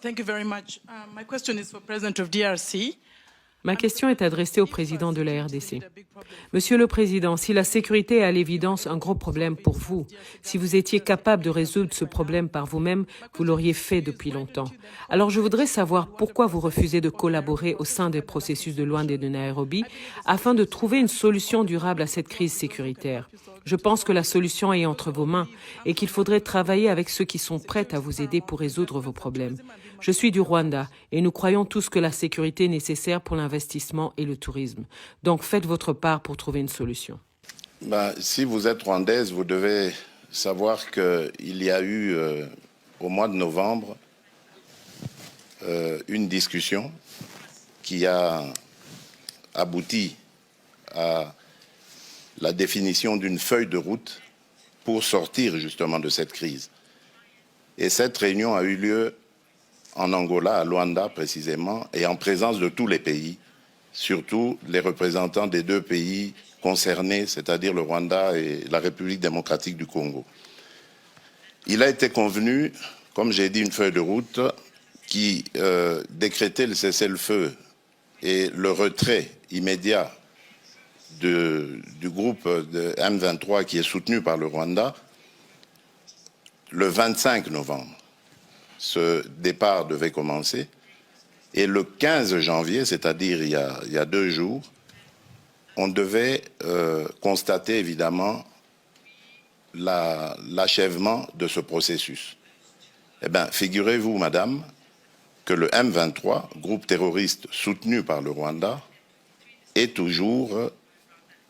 Thank you very much. My question is for President of DRC. Ma question est adressée au président de la RDC. Monsieur le Président, si la sécurité est à l'évidence un gros problème pour vous, si vous étiez capable de résoudre ce problème par vous-même, vous l'auriez fait depuis longtemps. Alors je voudrais savoir pourquoi vous refusez de collaborer au sein des processus de Luanda et de Nairobi afin de trouver une solution durable à cette crise sécuritaire. Je pense que la solution est entre vos mains et qu'il faudrait travailler avec ceux qui sont prêts à vous aider pour résoudre vos problèmes. Je suis du Rwanda et nous croyons tous que la sécurité est nécessaire pour l'investissement et le tourisme. Donc faites votre part pour trouver une solution. Si vous êtes rwandaise, vous devez savoir qu'il y a eu au mois de novembre une discussion qui a abouti à la définition d'une feuille de route pour sortir justement de cette crise. Et cette réunion a eu lieu en Angola, à Luanda précisément, et en présence de tous les pays, surtout les représentants des deux pays concernés, c'est-à-dire le Rwanda et la République démocratique du Congo. Il a été convenu, comme j'ai dit, une feuille de route qui décrétait le cessez-le-feu et le retrait immédiat du groupe de M23 qui est soutenu par le Rwanda le 25 novembre. Ce départ devait commencer et le 15 janvier, c'est-à-dire il y a 2 jours, on devait constater évidemment l'achèvement de ce processus. Eh bien, figurez-vous, madame, que le M23, groupe terroriste soutenu par le Rwanda, est toujours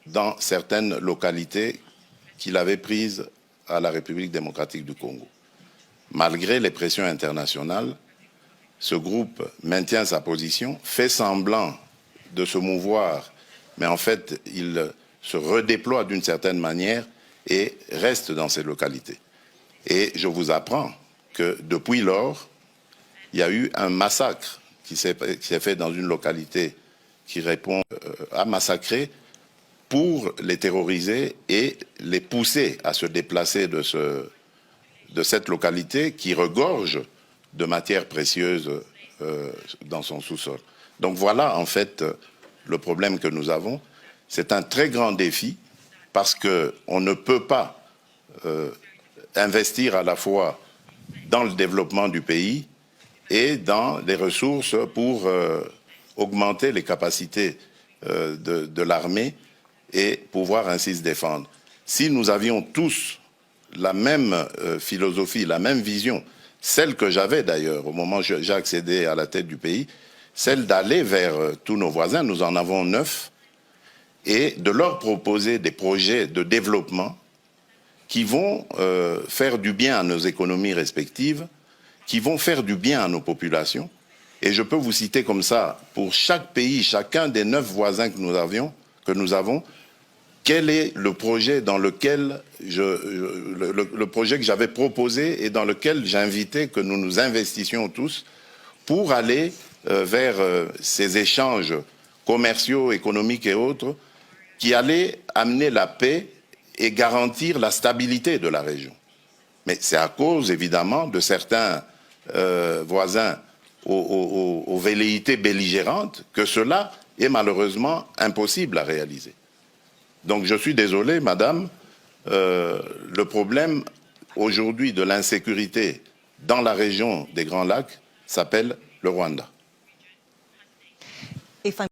dans certaines localités qu'il avait prises à la République démocratique du Congo. Malgré les pressions internationales, ce groupe maintient sa position, fait semblant de se mouvoir, mais en fait, il se redéploie d'une certaine manière et reste dans ces localités. Et je vous apprends que depuis lors, il y a eu un massacre qui s'est fait dans une localité qui répond à massacrer pour les terroriser et les pousser à se déplacer de cette localité qui regorge de matières précieuses dans son sous-sol. Donc voilà en fait le problème que nous avons. C'est un très grand défi parce qu'on ne peut pas investir à la fois dans le développement du pays et dans les ressources pour augmenter les capacités de l'armée et pouvoir ainsi se défendre. Si nous avions tous la même philosophie, la même vision, celle que j'avais d'ailleurs au moment où j'ai accédé à la tête du pays, celle d'aller vers tous nos voisins, nous en avons 9, et de leur proposer des projets de développement qui vont faire du bien à nos économies respectives, qui vont faire du bien à nos populations. Et je peux vous citer comme ça, pour chaque pays, chacun des 9 voisins que nous avons, quel est le projet dans lequel le projet que j'avais proposé et dans lequel j'invitais que nous nous investissions tous pour aller vers ces échanges commerciaux, économiques et autres qui allaient amener la paix et garantir la stabilité de la région. Mais c'est à cause, évidemment, de certains voisins aux velléités belligérantes que cela est malheureusement impossible à réaliser. Donc je suis désolé, madame, le problème aujourd'hui de l'insécurité dans la région des Grands Lacs s'appelle le Rwanda.